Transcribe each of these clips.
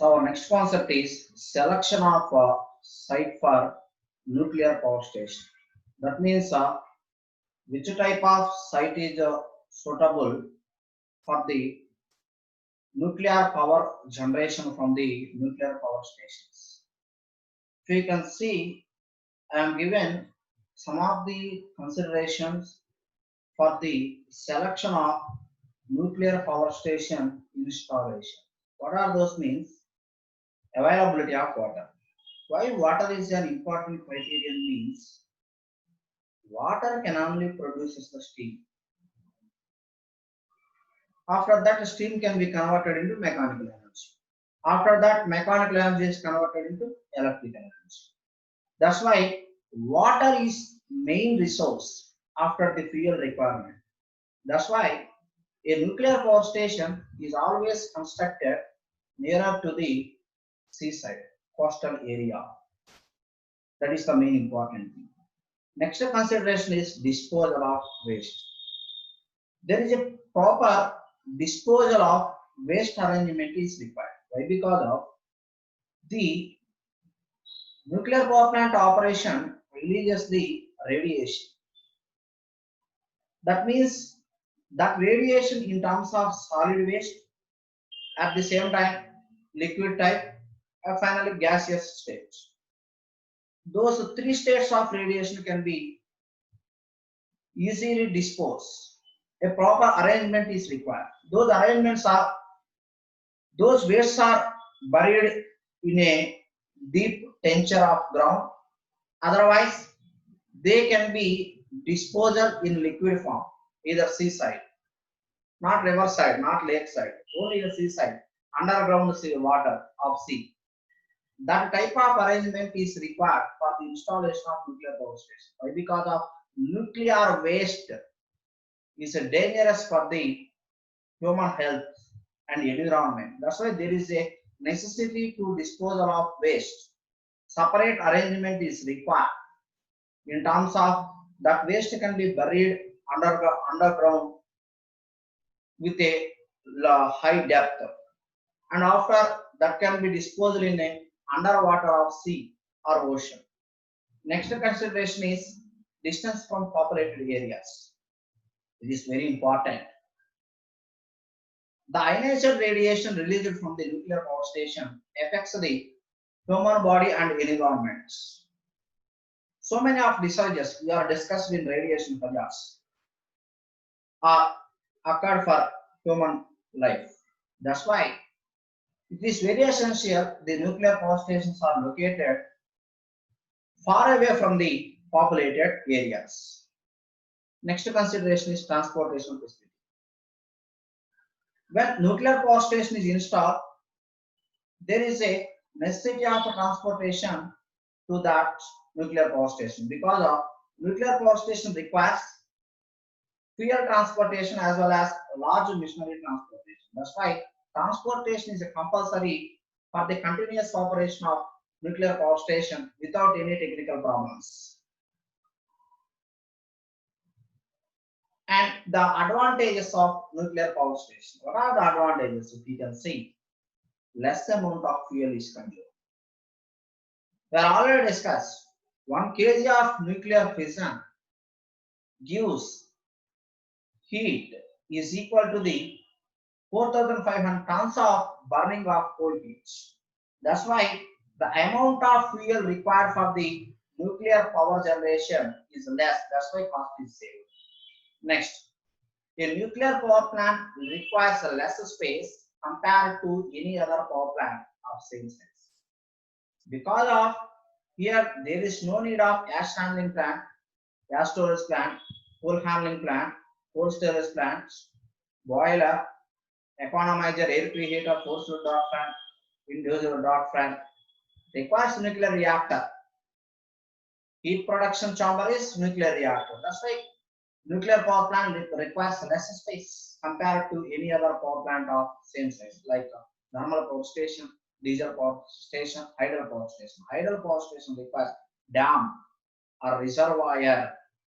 So our next concept is selection of site for nuclear power station. That means which type of site is suitable for the nuclear power generation from the nuclear power stations. If you can see, I am given some of the considerations for the selection of nuclear power station installation. What are those means? Availability of water. Why water is an important criterion means water can only produce the steam. After that, steam can be converted into mechanical energy. After that, mechanical energy is converted into electrical energy. That's why water is main resource after the fuel requirement. That's why a nuclear power station is always constructed nearer to the seaside, coastal area. That is the main important thing. Next consideration is disposal of waste. There is a proper disposal of waste arrangement is required. Why? Because of the nuclear power plant operation releases the radiation. That means that radiation in terms of solid waste, at the same time liquid type, and finally gaseous states. Those three states of radiation can be easily disposed. A proper arrangement is required. Those wastes are buried in a deep tenture of ground. Otherwise, they can be disposed in liquid form, either seaside, not river side, not lake side, only the seaside, underground sea water of sea. That type of arrangement is required for the installation of nuclear power station. Why? Because of nuclear waste is dangerous for the human health and environment. That's why there is a necessity to disposal of waste. Separate arrangement is required in terms of that waste can be buried underground with a high depth, and after that can be disposed in a underwater of sea or ocean. Next consideration is distance from populated areas. It is very important. The ionized radiation released from the nuclear power station affects the human body and environment. So many of diseases we are discussed in radiation hazards are occurred for human life. That's why it is very essential the nuclear power stations are located far away from the populated areas. Next consideration is transportation facility. When nuclear power station is installed, there is a necessity of transportation to that nuclear power station because of nuclear power station requires fuel transportation as well as large machinery transportation. That's why transportation is a compulsory for the continuous operation of nuclear power station without any technical problems. And the advantages of nuclear power station. What are the advantages? If you can see, less amount of fuel is consumed. We are already discussed 1 kg of nuclear fission gives heat is equal to the 4,500 tons of burning of coal heat. That's why the amount of fuel required for the nuclear power generation is less. That's why cost is saved. Next, a nuclear power plant requires less space compared to any other power plant of same size. Because of here, there is no need of ash handling plant, gas storage plant, coal handling plant, cold storage plants, boiler, economizer, air preheater, forced draft fan, inducible draft fan. Requires nuclear reactor. Heat production chamber is nuclear reactor. That's why nuclear power plant requires less space compared to any other power plant of same size, like thermal power station, diesel power station, hydro power station. Hydro power station requires dam or reservoir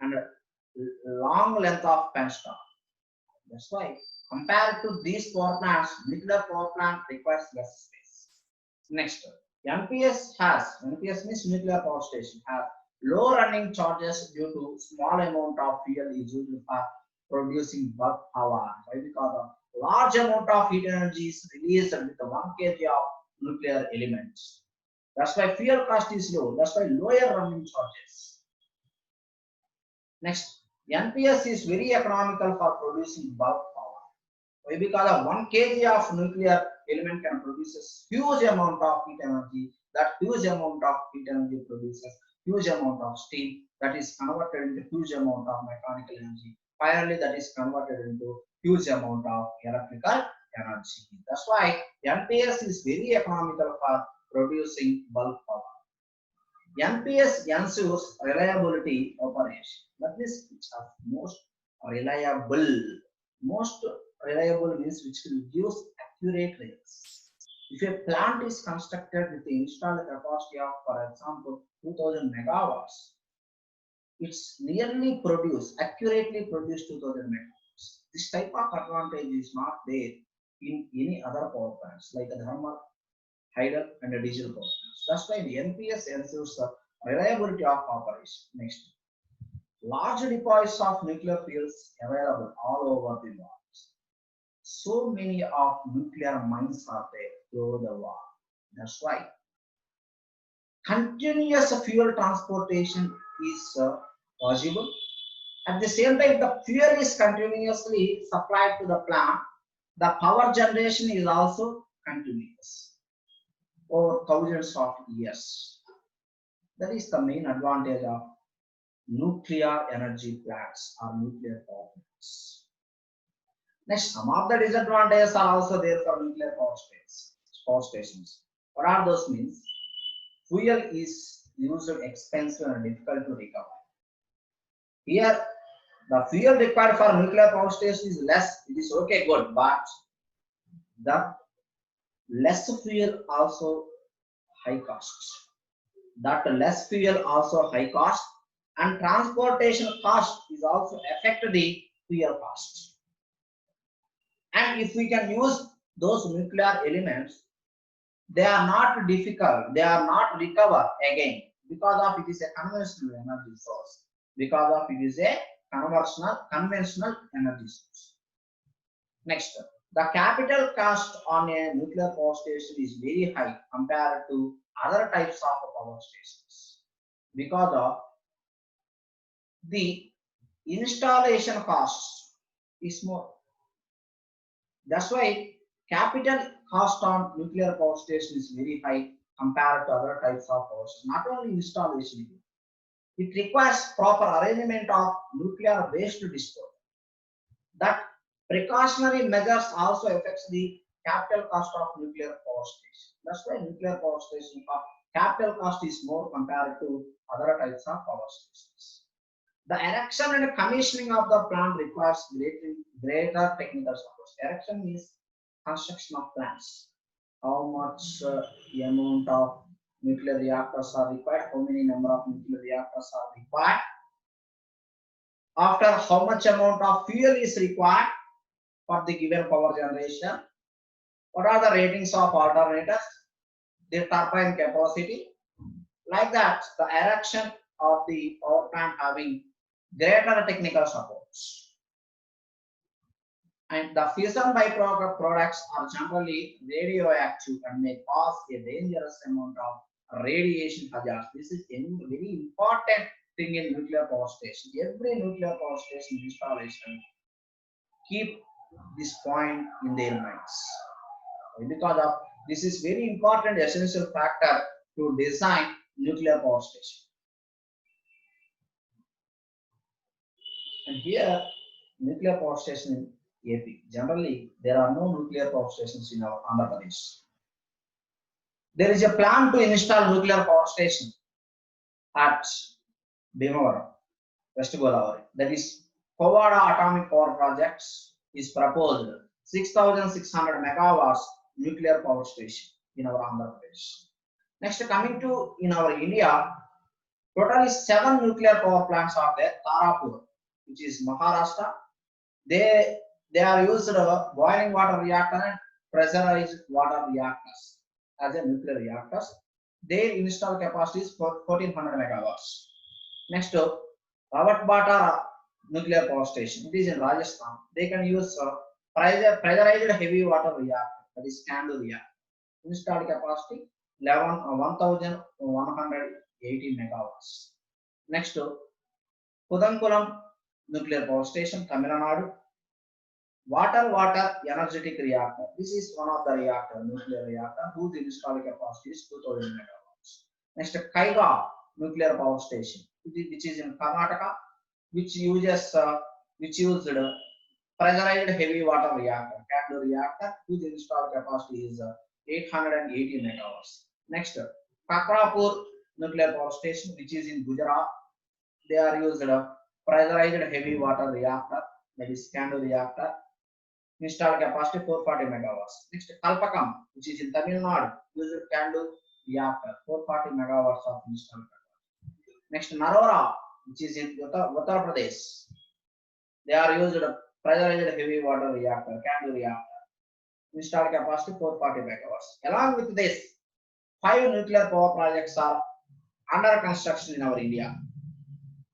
and long length of penstock. That's why compared to these power plants, nuclear power plant requires less space. Next, NPS means nuclear power station has low running charges due to small amount of fuel is used for producing bulk power. Why? Because a large amount of heat energy is released with 1 kg of nuclear elements. That's why fuel cost is low. That's why lower running charges. Next, NPS is very economical for producing bulk power. Why? Because of 1 kg of nuclear element can produce a huge amount of heat energy. That huge amount of heat energy produces huge amount of steam that is converted into huge amount of mechanical energy. Finally, that is converted into huge amount of electrical energy. That's why NPS is very economical for producing bulk power. NPS ensures reliability operation. That means it's most reliable. Most reliable means which will give accurate rates. If a plant is constructed with the installed capacity of, for example, 2000 megawatts, it's nearly accurately produce 2000 megawatts. This type of advantage is not there in any other power plants like a thermal, hydro, and a diesel power plants. That's why the NPS ensures the reliability of operation. Next, large deposits of nuclear fuels available all over the world. So many of nuclear mines are there all over the world. That's why continuous fuel transportation is possible. At the same time, the fuel is continuously supplied to the plant. The power generation is also continuous over thousands of years. That is the main advantage of nuclear energy plants or nuclear power plants. Next, some of the disadvantages are also there for nuclear power stations. What are those means? Fuel is used expensive and difficult to recover. Here, the fuel required for nuclear power station is less. It is okay, good, but the less fuel also high cost. That less fuel also high cost, and transportation cost is also affect the fuel cost. And if we can use those nuclear elements, they are not difficult, they are not recovered again because of it is a conventional energy source. Because of it is a conventional energy source. Next, the capital cost on a nuclear power station is very high compared to other types of power stations because of the installation cost is more. That's why capital cost on nuclear power station is very high compared to other types of power stations. Not only installation, it requires proper arrangement of nuclear waste disposal. That precautionary measures also affects the capital cost of nuclear power station. That's why nuclear power station capital cost is more compared to other types of power stations. The erection and commissioning of the plant requires greater technical support. Erection means construction of plants. How much amount of nuclear reactors are required? How many number of nuclear reactors are required? After how much amount of fuel is required for the given power generation? What are the ratings of alternators? The turbine capacity. Like that, the erection of the power plant having greater technical supports. And the fission byproducts are generally radioactive and may cause a dangerous amount of radiation hazards. This is a very important thing in nuclear power station. Every nuclear power station installation keep this point in their minds. Because of this is very important essential factor to design nuclear power station. And here, nuclear power station in AP. Generally, there are no nuclear power stations in our Andhra Pradesh. There is a plan to install nuclear power station at Bhimavaram, West Godavari. That is Kovada Atomic Power Projects is proposed 6,600 megawatts nuclear power station in our Andhra Pradesh. Next, coming to in our India, totally 7 nuclear power plants are there. Tarapur, which is Maharashtra. They are used boiling water reactor and pressurized water reactors. as a nuclear reactors. Their installed capacity is 1400 megawatts. Next, Robert Bata nuclear power station. It is in Rajasthan. They can use pressurized heavy water reactor, that is CANDU reactor. Installed capacity 1180 megawatts. Next, Kudankulam nuclear power station, Tamil Nadu. Water energetic reactor. This is one of the reactor, nuclear reactor, whose installed capacity is 2000 megawatts. Next, Kaiga nuclear power station, which is in Karnataka, which used pressurized heavy water reactor, CANDU reactor, whose installed capacity is 880 megawatts. Next, Kakrapur nuclear power station, which is in Gujarat. They are used pressurized heavy water reactor, that is CANDU reactor. Installed capacity 440 megawatts. Next, Kalpakam, which is in Tamil Nadu, used CANDU reactor, 440 megawatts of installed capacity. Next, Narora, which is in Uttar Pradesh. They are used pressurized heavy water reactor, CANDU reactor. Installed capacity 440 megawatts. Along with this, 5 nuclear power projects are under construction in our India,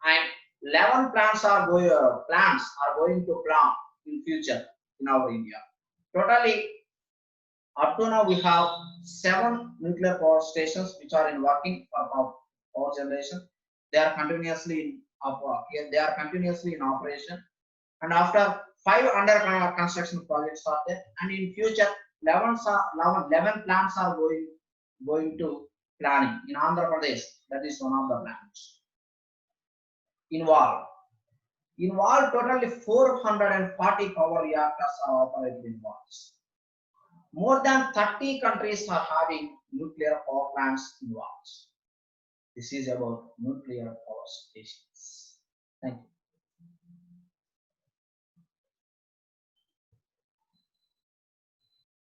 and 11 plants are going to plant in future in our India. Totally, up to now we have 7 nuclear power stations which are in working for power generation. They are continuously in operation, and after 5 under construction projects are there, and in future 11 plants are going to planning in Andhra Pradesh. That is one of the plants involved. Totally 440 power reactors are operated in Walls. More than 30 countries are having nuclear power plants in Walls. This is about nuclear power stations.